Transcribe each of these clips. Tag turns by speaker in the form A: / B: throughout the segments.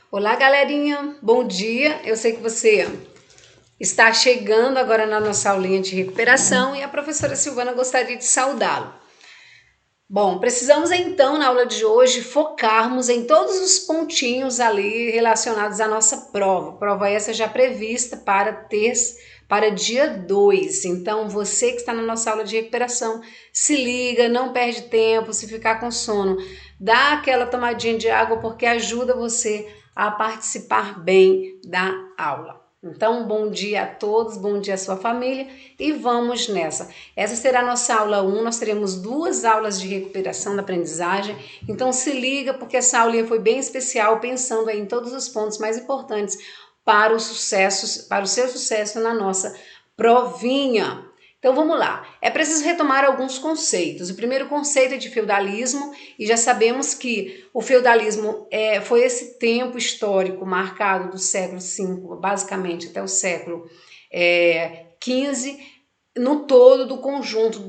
A: Olá, galerinha, bom dia. Eu sei que você está chegando agora na nossa aulinha de recuperação e a professora Silvana gostaria de saudá-lo. Bom, precisamos então, na aula de hoje, focarmos em todos os pontinhos ali relacionados à nossa prova. Prova essa já prevista para dia 2. Então, você que está na nossa aula de recuperação, se liga, não perde tempo. Se ficar com sono, dá aquela tomadinha de água porque ajuda você a participar bem da aula. Então, bom dia a todos, bom dia à sua família e vamos nessa. Essa será a nossa aula 1, nós teremos 2 aulas de recuperação da aprendizagem, então se liga porque essa aulinha foi bem especial, pensando aí em todos os pontos mais importantes para o seu sucesso na nossa provinha. Então vamos lá, é preciso retomar alguns conceitos. O primeiro conceito é de feudalismo e já sabemos que o feudalismo foi esse tempo histórico marcado do século V, basicamente até o século XV, no todo do conjunto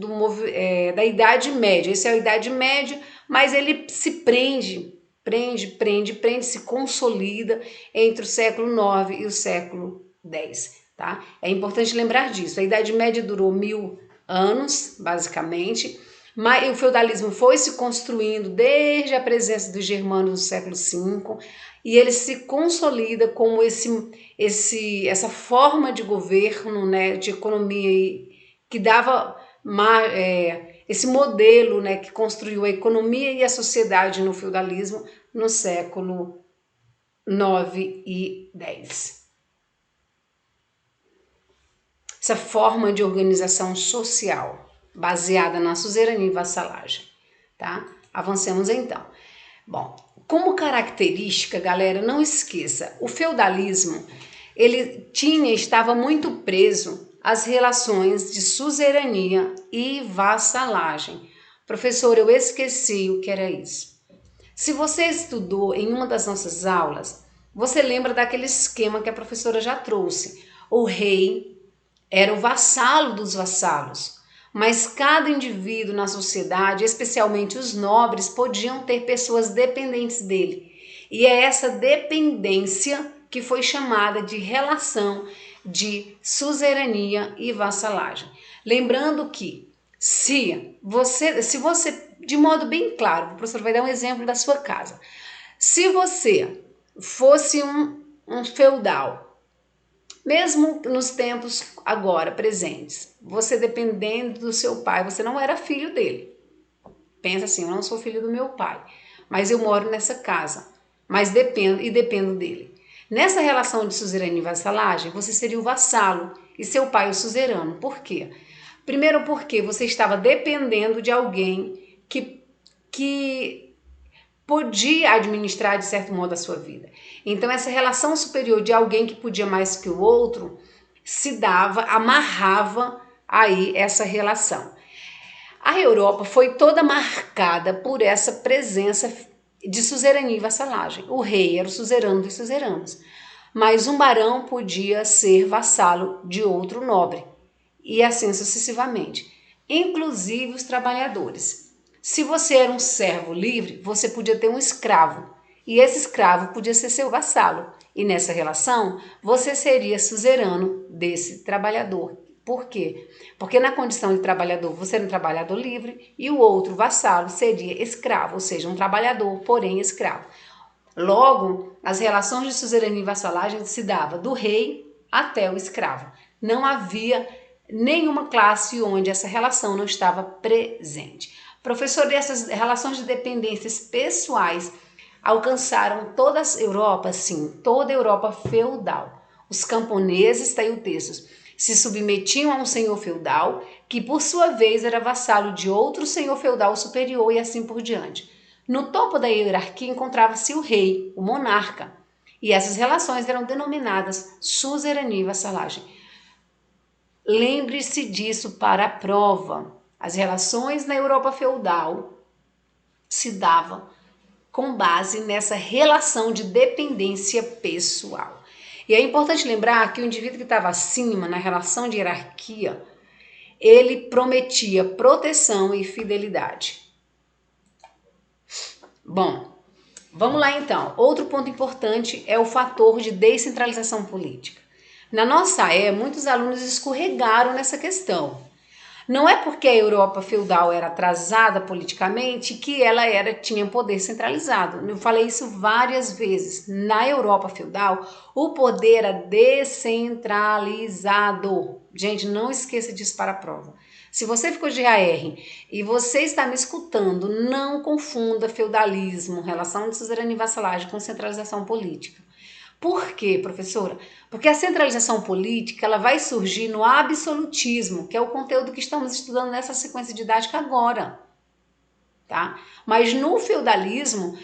A: da Idade Média. Essa é a Idade Média, mas ele se prende, se consolida entre o século IX e o século X. Tá? É importante lembrar disso. A Idade Média durou 1000 anos, basicamente, mas o feudalismo foi se construindo desde a presença dos germanos no século V e ele se consolida como essa forma de governo, né, de economia que dava esse modelo, né, que construiu a economia e a sociedade no feudalismo no século IX e X. Essa forma de organização social baseada na suzerania e vassalagem, tá? Avancemos então. Bom, como característica, galera, não esqueça, o feudalismo, estava muito preso às relações de suzerania e vassalagem. Professor, eu esqueci o que era isso. Se você estudou em uma das nossas aulas, você lembra daquele esquema que a professora já trouxe. O rei era o vassalo dos vassalos, mas cada indivíduo na sociedade, especialmente os nobres, podiam ter pessoas dependentes dele. E é essa dependência que foi chamada de relação de suzerania e vassalagem. Lembrando que se você, de modo bem claro, o professor vai dar um exemplo da sua casa. Se você fosse um feudal, mesmo nos tempos agora presentes, você dependendo do seu pai, você não era filho dele. Pensa assim, eu não sou filho do meu pai, mas eu moro nessa casa, mas dependo dele. Nessa relação de suzerania e vassalagem, você seria o vassalo e seu pai o suzerano. Por quê? Primeiro porque você estava dependendo de alguém que podia administrar de certo modo a sua vida. Então essa relação superior de alguém que podia mais que o outro amarrava aí essa relação. A Europa foi toda marcada por essa presença de suzerania e vassalagem. O rei era o suzerano dos suzeranos, mas um barão podia ser vassalo de outro nobre, e assim sucessivamente, inclusive os trabalhadores. Se você era um servo livre, você podia ter um escravo, e esse escravo podia ser seu vassalo, e nessa relação você seria suzerano desse trabalhador. Por quê? Porque na condição de trabalhador você era um trabalhador livre e o outro vassalo seria escravo, ou seja, um trabalhador, porém escravo. Logo, as relações de suzerania e vassalagem se dava do rei até o escravo. Não havia nenhuma classe onde essa relação não estava presente. Professor, essas relações de dependências pessoais alcançaram toda a Europa, sim, toda a Europa feudal. Os camponeses, está aí o texto, se submetiam a um senhor feudal, que por sua vez era vassalo de outro senhor feudal superior e assim por diante. No topo da hierarquia encontrava-se o rei, o monarca, e essas relações eram denominadas suzerania e vassalagem. Lembre-se disso para a prova. As relações na Europa feudal se davam com base nessa relação de dependência pessoal. E é importante lembrar que o indivíduo que estava acima, na relação de hierarquia, ele prometia proteção e fidelidade. Bom, Vamos lá então. Outro ponto importante é o fator de descentralização política. Na nossa era, muitos alunos escorregaram nessa questão. Não é porque a Europa feudal era atrasada politicamente que ela tinha poder centralizado. Eu falei isso várias vezes. Na Europa feudal, o poder era descentralizado. Gente, não esqueça disso para a prova. Se você ficou de AR e você está me escutando, não confunda feudalismo, relação de suzerania e vassalagem com centralização política. Por quê, professora? Porque a centralização política ela vai surgir no absolutismo, que é o conteúdo que estamos estudando nessa sequência didática agora. Tá? Mas no feudalismo,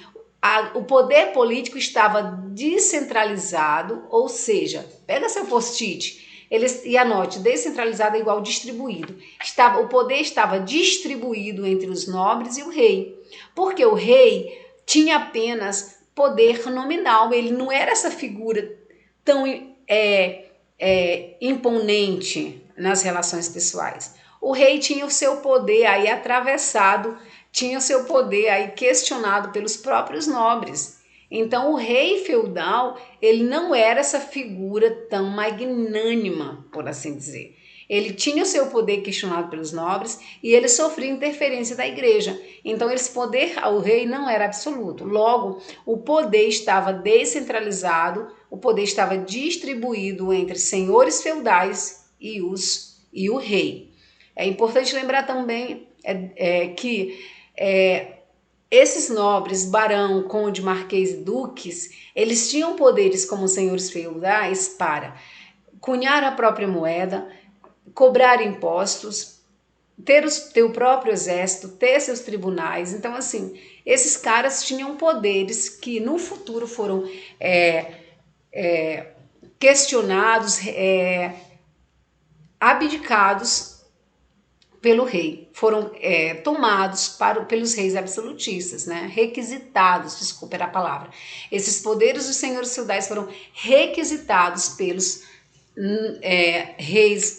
A: o poder político estava descentralizado, ou seja, pega seu post-it e anote, descentralizado é igual distribuído. O poder estava distribuído entre os nobres e o rei, porque o rei tinha apenas poder nominal, ele não era essa figura tão imponente nas relações pessoais. O rei tinha o seu poder aí atravessado, tinha o seu poder aí questionado pelos próprios nobres. Então o rei feudal, ele não era essa figura tão magnânima, por assim dizer. Ele tinha o seu poder questionado pelos nobres e ele sofria interferência da igreja. Então esse poder ao rei não era absoluto. Logo, o poder estava descentralizado, o poder estava distribuído entre senhores feudais e o rei. É importante lembrar também que esses nobres, barão, conde, marquês e duques, eles tinham poderes como senhores feudais para cunhar a própria moeda, cobrar impostos, ter o próprio exército, ter seus tribunais. Então, assim, esses caras tinham poderes que no futuro foram questionados, abdicados pelo rei, foram tomados pelos reis absolutistas, né? Requisitados, desculpa era a palavra. Esses poderes dos senhores feudais foram requisitados pelos reis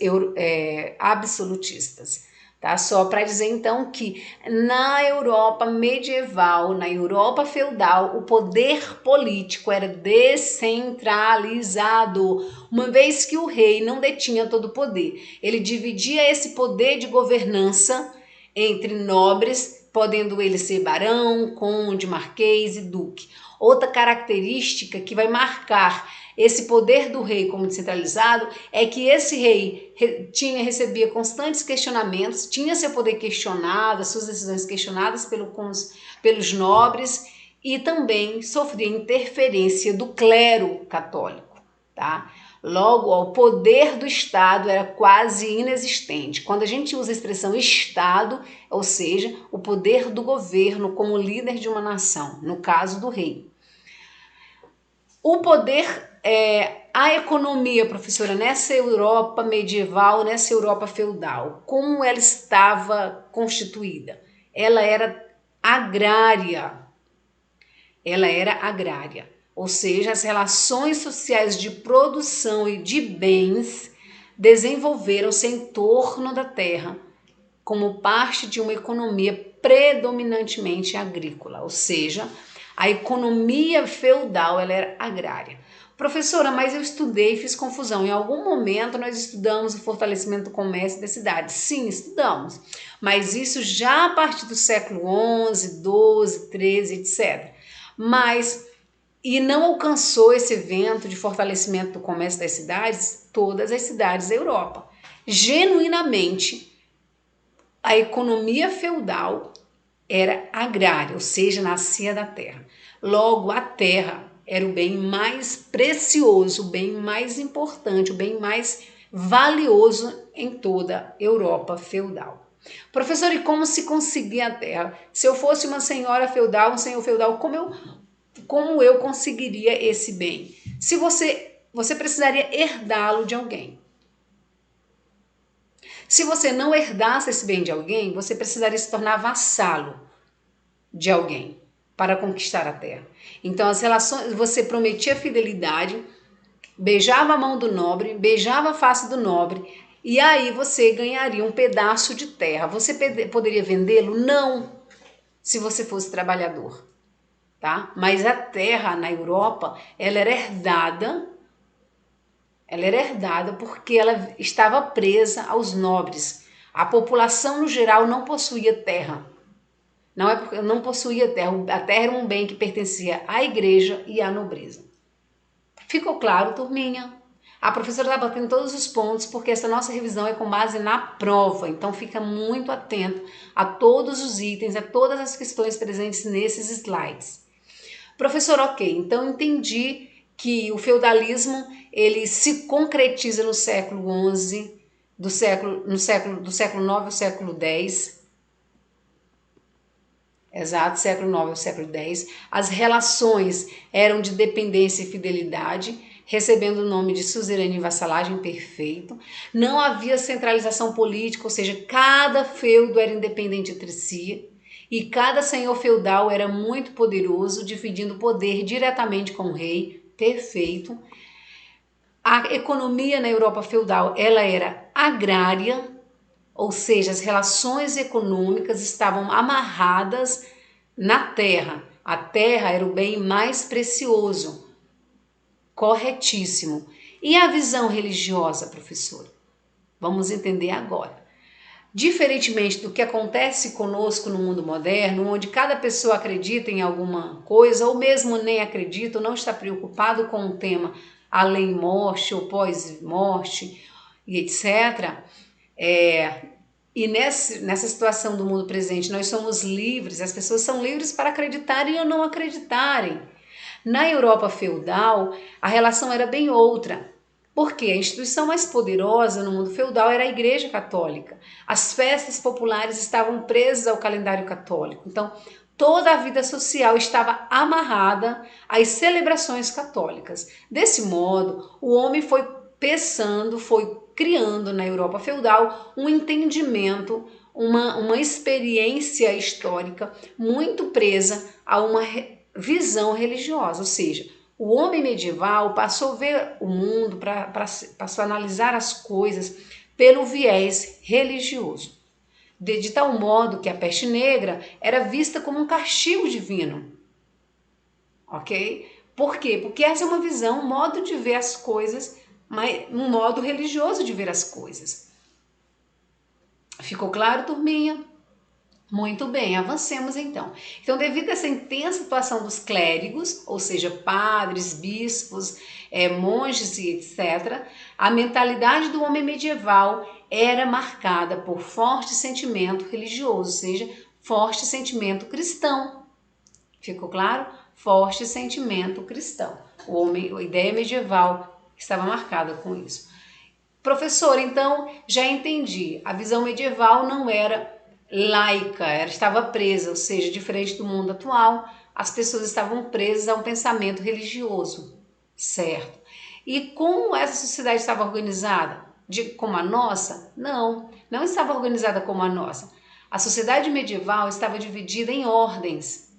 A: absolutistas. Tá? Só para dizer então que na Europa medieval, na Europa feudal, o poder político era descentralizado, uma vez que o rei não detinha todo o poder. Ele dividia esse poder de governança entre nobres, podendo ele ser barão, conde, marquês e duque. Outra característica que vai marcar esse poder do rei como descentralizado é que esse rei recebia constantes questionamentos, tinha seu poder questionado, as suas decisões questionadas pelos nobres e também sofria interferência do clero católico, tá? Logo, o poder do Estado era quase inexistente. Quando a gente usa a expressão Estado, ou seja, o poder do governo como líder de uma nação, no caso do rei. O poder, a economia, professora, nessa Europa medieval, nessa Europa feudal, como ela estava constituída? Ela era agrária. Ou seja, as relações sociais de produção e de bens desenvolveram-se em torno da terra, como parte de uma economia predominantemente agrícola, ou seja, a economia feudal ela era agrária. Professora, mas eu estudei e fiz confusão. Em algum momento nós estudamos o fortalecimento do comércio das cidades. Sim, estudamos. Mas isso já a partir do século XI, XII, XIII, etc. E não alcançou esse evento de fortalecimento do comércio das cidades, todas as cidades da Europa. Genuinamente, a economia feudal era agrária, ou seja, nascia da terra. Logo, a terra era o bem mais precioso, o bem mais importante, o bem mais valioso em toda a Europa feudal. Professor, e como se conseguia a terra? Se eu fosse uma senhora feudal, um senhor feudal, como eu conseguiria esse bem? Se você precisaria herdá-lo de alguém. Se você não herdasse esse bem de alguém, você precisaria se tornar vassalo de alguém para conquistar a terra. Então as relações, você prometia fidelidade, beijava a mão do nobre, beijava a face do nobre, e aí você ganharia um pedaço de terra. Você poderia vendê-lo? Não, se você fosse trabalhador. tá? Mas a terra na Europa, ela era herdada porque ela estava presa aos nobres. A população no geral não possuía terra. Não é porque não possuía terra, a terra era um bem que pertencia à igreja e à nobreza. Ficou claro, turminha? A professora está batendo todos os pontos porque essa nossa revisão é com base na prova, então fica muito atento a todos os itens, a todas as questões presentes nesses slides. Professor, ok, então entendi que o feudalismo ele se concretiza no século XI, do século IX ao século X. Exato, século IX ao século X. As relações eram de dependência e fidelidade, recebendo o nome de suzerania e vassalagem perfeito. Não havia centralização política, ou seja, cada feudo era independente entre si e cada senhor feudal era muito poderoso, dividindo o poder diretamente com o rei, perfeito. A economia na Europa feudal ela era agrária, ou seja, as relações econômicas estavam amarradas na terra. A terra era o bem mais precioso. Corretíssimo. E a visão religiosa, professora? Vamos entender agora. Diferentemente do que acontece conosco no mundo moderno, onde cada pessoa acredita em alguma coisa, ou mesmo nem acredita, ou não está preocupado com o tema além-morte ou pós-morte, e etc., e nessa situação do mundo presente, nós somos livres, as pessoas são livres para acreditarem ou não acreditarem. Na Europa feudal, a relação era bem outra, porque a instituição mais poderosa no mundo feudal era a Igreja Católica. As festas populares estavam presas ao calendário católico, então toda a vida social estava amarrada às celebrações católicas. Desse modo, o homem foi pensando, foi criando na Europa feudal um entendimento, uma experiência histórica muito presa a uma visão religiosa, ou seja, o homem medieval passou a ver o mundo, passou a analisar as coisas pelo viés religioso, de tal modo que a peste negra era vista como um castigo divino, ok? Por quê? Porque essa é uma visão, um modo de ver as coisas, mas um modo religioso de ver as coisas. Ficou claro, turminha? Muito bem, avancemos então. Então, devido a essa intensa atuação dos clérigos, ou seja, padres, bispos, monges e etc., a mentalidade do homem medieval era marcada por forte sentimento religioso, ou seja, forte sentimento cristão. Ficou claro? Forte sentimento cristão. A ideia medieval estava marcada com isso. Professor, então, já entendi. A visão medieval não era laica, ela estava presa, ou seja, diferente do mundo atual, as pessoas estavam presas a um pensamento religioso, certo? E como essa sociedade estava organizada? Como a nossa? Não estava organizada como a nossa. A sociedade medieval estava dividida em ordens,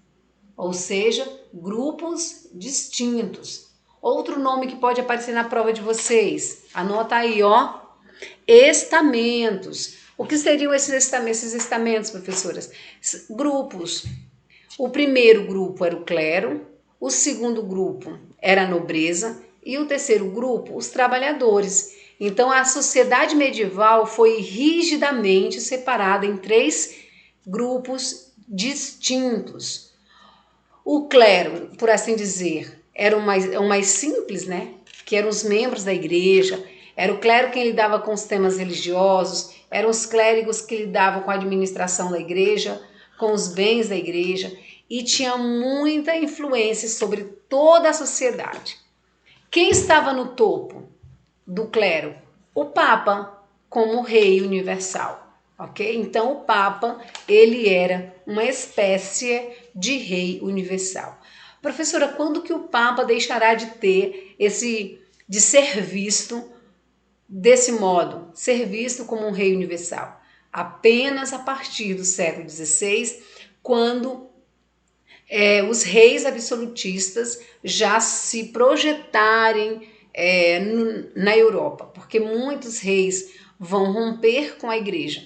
A: ou seja, grupos distintos. Outro nome que pode aparecer na prova de vocês, anota aí, ó, estamentos. O que seriam esses estamentos, professoras? Grupos. O primeiro grupo era o clero, o segundo grupo era a nobreza e o terceiro grupo, os trabalhadores. Então, a sociedade medieval foi rigidamente separada em 3 grupos distintos. O clero, por assim dizer, era o mais simples, né? Que eram os membros da igreja, era o clero quem lidava com os temas religiosos, eram os clérigos que lidavam com a administração da igreja, com os bens da igreja, e tinha muita influência sobre toda a sociedade. Quem estava no topo do clero? O Papa, como rei universal, ok? Então o Papa, ele era uma espécie de rei universal. Professora, quando que o Papa deixará de de ser visto desse modo, ser visto como um rei universal? Apenas a partir do século XVI, quando os reis absolutistas já se projetarem na Europa, porque muitos reis vão romper com a igreja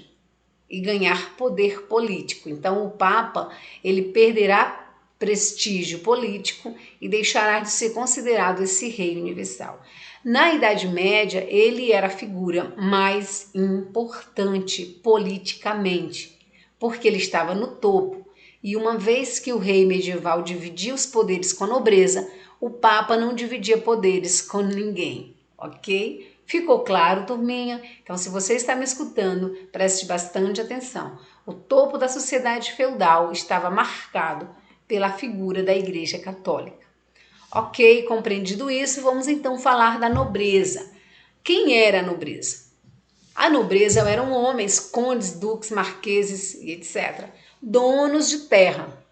A: e ganhar poder político. Então o Papa, ele perderá prestígio político e deixará de ser considerado esse rei universal. Na Idade Média, ele era a figura mais importante politicamente, porque ele estava no topo. E uma vez que o rei medieval dividia os poderes com a nobreza, o Papa não dividia poderes com ninguém, ok? Ficou claro, turminha? Então, se você está me escutando, preste bastante atenção. O topo da sociedade feudal estava marcado pela figura da Igreja Católica. Ok, compreendido isso, vamos então falar da nobreza. Quem era a nobreza? A nobreza eram homens, condes, duques, marqueses e etc., donos de terra.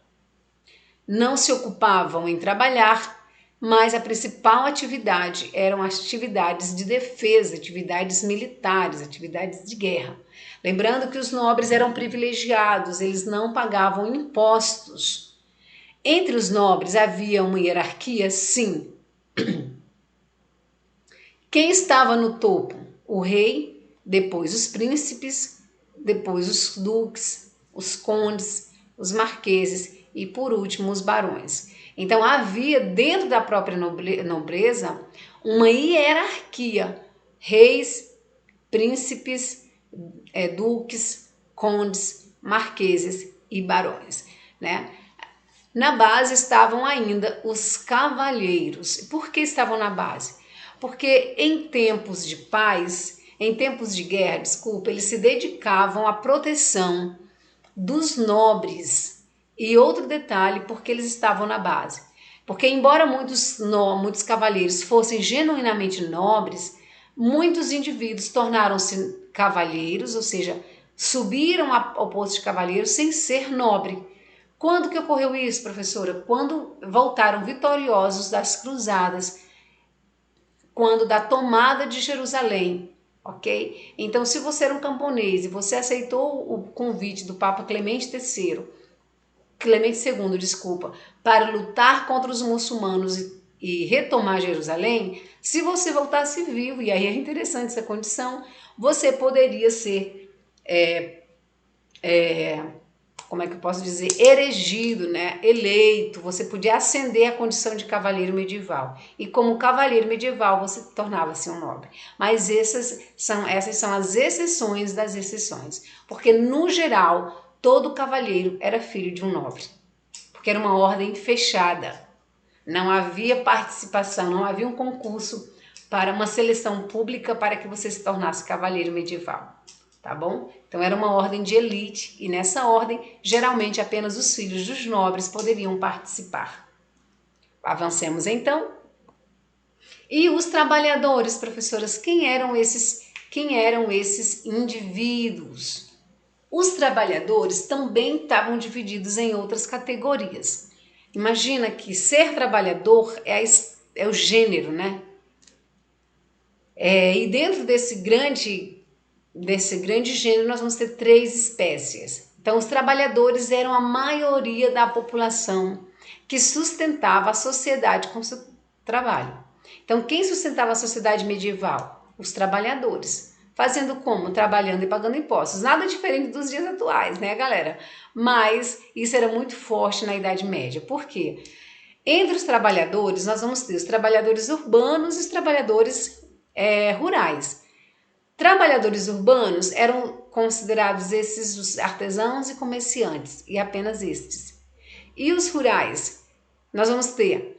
A: Não se ocupavam em trabalhar, mas a principal atividade eram atividades de defesa, atividades militares, atividades de guerra. Lembrando que os nobres eram privilegiados, eles não pagavam impostos. Entre os nobres havia uma hierarquia? Sim. Quem estava no topo? O rei, depois os príncipes, depois os duques, os condes, os marqueses e, por último, os barões. Então, havia dentro da própria nobreza uma hierarquia: reis, príncipes, duques, condes, marqueses e barões, né? Na base estavam ainda os cavalheiros. Por que estavam na base? Porque em tempos de paz, em tempos de guerra, desculpa, eles se dedicavam à proteção dos nobres. E outro detalhe, porque eles estavam na base. Porque embora muitos cavalheiros fossem genuinamente nobres, muitos indivíduos tornaram-se cavalheiros, ou seja, subiram ao posto de cavaleiro sem ser nobre. Quando que ocorreu isso, professora? Quando voltaram vitoriosos das cruzadas, quando da tomada de Jerusalém, ok? Então, se você era um camponês e você aceitou o convite do Papa Clemente II, desculpa, para lutar contra os muçulmanos e retomar Jerusalém, se você voltasse vivo, e aí é interessante essa condição, você poderia ser como é que eu posso dizer, erigido, né, eleito, você podia ascender à condição de cavaleiro medieval. E como cavaleiro medieval, você tornava-se um nobre. Mas essas são as exceções das exceções. Porque, no geral, todo cavaleiro era filho de um nobre. Porque era uma ordem fechada. Não havia participação, não havia um concurso para uma seleção pública para que você se tornasse cavaleiro medieval. Tá bom? Então era uma ordem de elite e nessa ordem, geralmente apenas os filhos dos nobres poderiam participar. Avancemos então. E os trabalhadores, professoras, quem eram esses indivíduos? Os trabalhadores também estavam divididos em outras categorias. Imagina que ser trabalhador é o gênero, né? E dentro desse grande gênero, nós vamos ter 3 espécies. Então, os trabalhadores eram a maioria da população que sustentava a sociedade com seu trabalho. Então, quem sustentava a sociedade medieval? Os trabalhadores. Fazendo como? Trabalhando e pagando impostos. Nada diferente dos dias atuais, né, galera? Mas isso era muito forte na Idade Média. Por quê? Entre os trabalhadores, nós vamos ter os trabalhadores urbanos e os trabalhadores rurais. Trabalhadores urbanos eram considerados esses os artesãos e comerciantes, e apenas estes. E os rurais? Nós vamos ter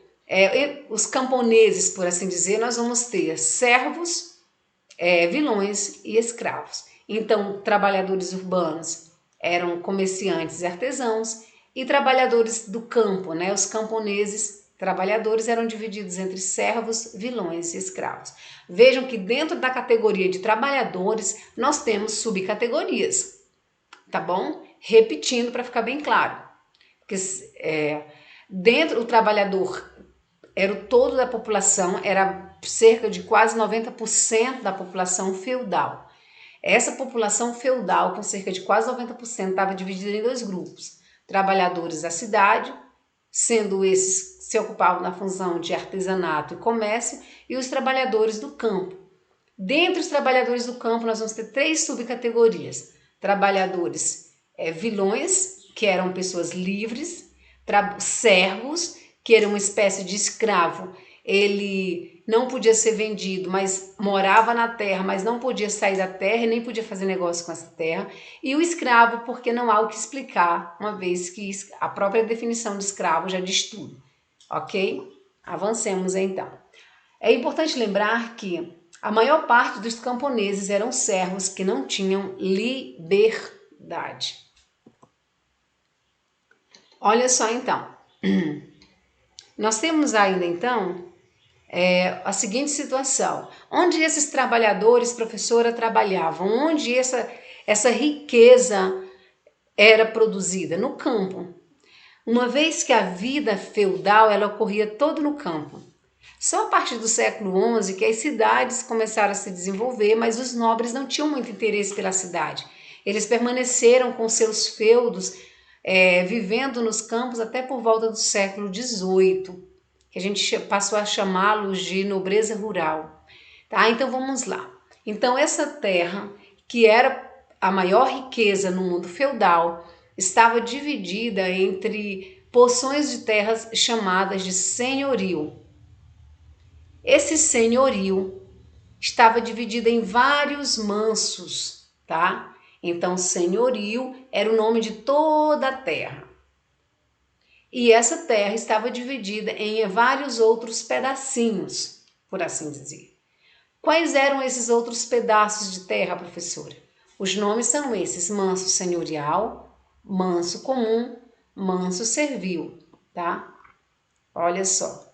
A: os camponeses, por assim dizer, nós vamos ter servos, vilões e escravos. Então, trabalhadores urbanos eram comerciantes e artesãos, e trabalhadores do campo, né, os camponeses, trabalhadores, eram divididos entre servos, vilões e escravos. Vejam que dentro da categoria de trabalhadores, nós temos subcategorias, tá bom? Repetindo para ficar bem claro. Porque dentro do trabalhador era o todo da população, era cerca de quase 90% da população feudal. Essa população feudal, com cerca de quase 90%, estava dividida em 2 grupos. Trabalhadores da cidade, sendo esses que se ocupavam da função de artesanato e comércio, e os trabalhadores do campo. Dentre os trabalhadores do campo, nós vamos ter 3 subcategorias. Trabalhadores vilões, que eram pessoas livres, servos, que era uma espécie de escravo. Ele não podia ser vendido, mas morava na terra, mas não podia sair da terra e nem podia fazer negócio com essa terra. E o escravo, porque não há o que explicar, uma vez que a própria definição de escravo já diz tudo. Ok? Avancemos então. É importante lembrar que a maior parte dos camponeses eram servos que não tinham liberdade. Olha só então. Nós temos ainda então a seguinte situação. Onde esses trabalhadores, professora, trabalhavam? Onde essa riqueza era produzida? No campo. Uma vez que a vida feudal ela ocorria todo no campo. Só a partir do século XI que as cidades começaram a se desenvolver, mas os nobres não tinham muito interesse pela cidade. Eles permaneceram com seus feudos vivendo nos campos até por volta do século XVIII, que a gente passou a chamá-los de nobreza rural. Tá? Então vamos lá. Então essa terra, que era a maior riqueza no mundo feudal, estava dividida entre porções de terras chamadas de senhorio. Esse senhorio estava dividido em vários mansos, tá? Então, senhorio era o nome de toda a terra. E essa terra estava dividida em vários outros pedacinhos, por assim dizer. Quais eram esses outros pedaços de terra, professora? Os nomes são esses: manso senhorial, manso comum, manso servil, tá? Olha só.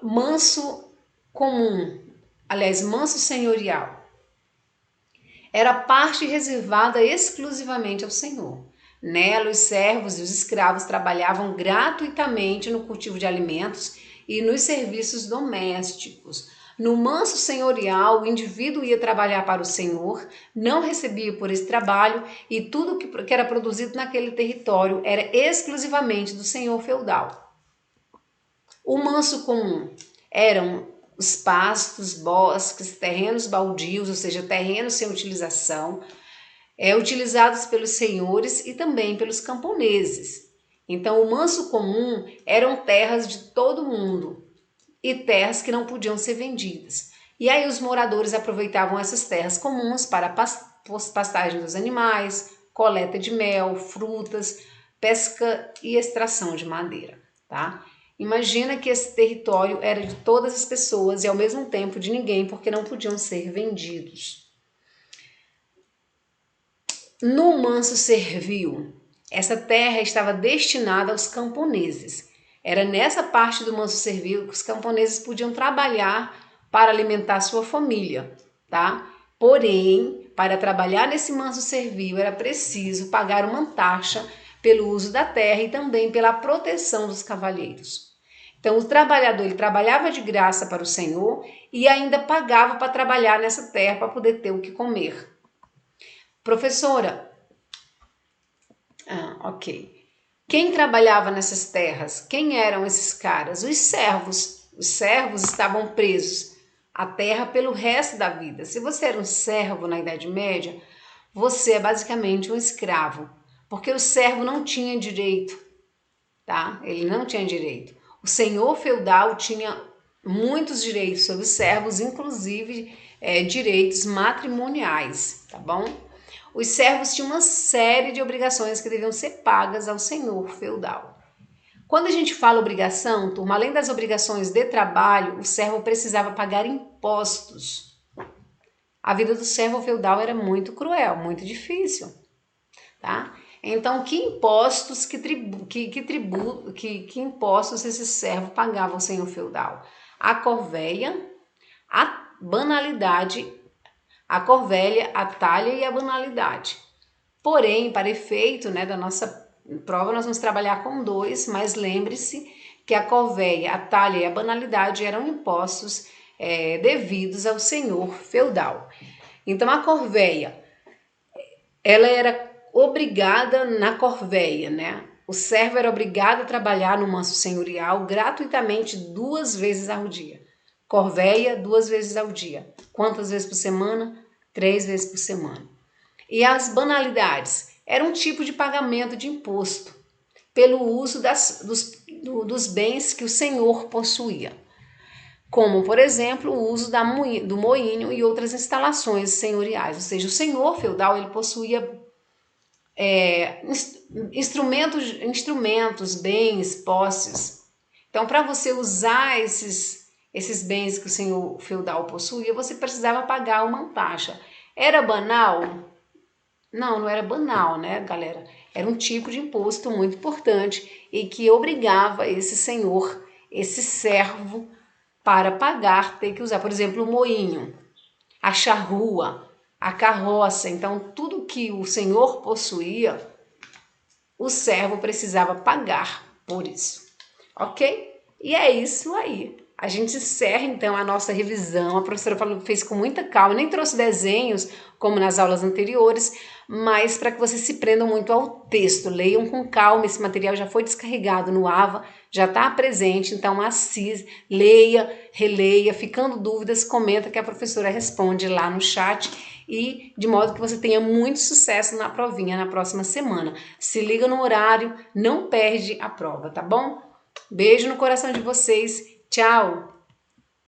A: Manso comum, aliás, manso senhorial, era parte reservada exclusivamente ao Senhor. Nela, os servos e os escravos trabalhavam gratuitamente no cultivo de alimentos e nos serviços domésticos. No manso senhorial, o indivíduo ia trabalhar para o Senhor, não recebia por esse trabalho e tudo que era produzido naquele território era exclusivamente do senhor feudal. O manso comum eram os pastos, bosques, terrenos baldios, ou seja, terrenos sem utilização, utilizados pelos senhores e também pelos camponeses. Então, o manso comum eram terras de todo mundo e terras que não podiam ser vendidas. E aí os moradores aproveitavam essas terras comuns para pastagem dos animais, coleta de mel, frutas, pesca e extração de madeira, tá? Imagina que esse território era de todas as pessoas e ao mesmo tempo de ninguém, porque não podiam ser vendidos. No manso servil, essa terra estava destinada aos camponeses. Era nessa parte do manso servil que os camponeses podiam trabalhar para alimentar sua família, tá? Porém, para trabalhar nesse manso servil era preciso pagar uma taxa pelo uso da terra e também pela proteção dos cavalheiros. Então, o trabalhador ele trabalhava de graça para o Senhor e ainda pagava para trabalhar nessa terra para poder ter o que comer. Professora, ok. Quem trabalhava nessas terras? Quem eram esses caras? Os servos. Os servos estavam presos à terra pelo resto da vida. Se você era um servo na Idade Média, você é basicamente um escravo, porque o servo não tinha direito, tá? Ele não tinha direito. O senhor feudal tinha muitos direitos sobre os servos, inclusive direitos matrimoniais, tá bom? Os servos tinham uma série de obrigações que deviam ser pagas ao senhor feudal. Quando a gente fala obrigação, turma, além das obrigações de trabalho, o servo precisava pagar impostos. A vida do servo feudal era muito cruel, muito difícil, tá? Então, que impostos que impostos esse servo pagava ao senhor feudal? A corvéia, a banalidade, a corvéia, a talha e a banalidade. Porém, para efeito da nossa prova, nós vamos trabalhar com dois, mas lembre-se que a corvéia, a talha e a banalidade eram impostos devidos ao senhor feudal. Então, a corvéia, ela era obrigada na corvéia, né? O servo era obrigado a trabalhar no manso senhorial gratuitamente 2 vezes ao dia. Corvéia, 2 vezes ao dia. Quantas vezes por semana? 3 vezes por semana. E as banalidades? Era um tipo de pagamento de imposto. pelo uso dos bens que o senhor possuía, como, por exemplo, o uso do moinho e outras instalações senhoriais. Ou seja, o senhor feudal ele possuía instrumentos, bens, posses. Então, para você usar esses bens que o senhor feudal possuía, você precisava pagar uma taxa. Era banal? Não, não era banal, né, galera? Era um tipo de imposto muito importante e que obrigava esse senhor, esse servo, para pagar, ter que usar, por exemplo, o moinho, a charrua, a carroça. Então, tudo que o senhor possuía, o servo precisava pagar por isso, ok? E é isso aí. A gente encerra então a nossa revisão. A professora fez com muita calma, nem trouxe desenhos como nas aulas anteriores, mas para que vocês se prendam muito ao texto, leiam com calma. Esse material já foi descarregado no AVA, já está presente, então assista, leia, releia, ficando dúvidas, comenta que a professora responde lá no chat, e de modo que você tenha muito sucesso na provinha na próxima semana. Se liga no horário, não perde a prova, tá bom? Beijo no coração de vocês. Tchau!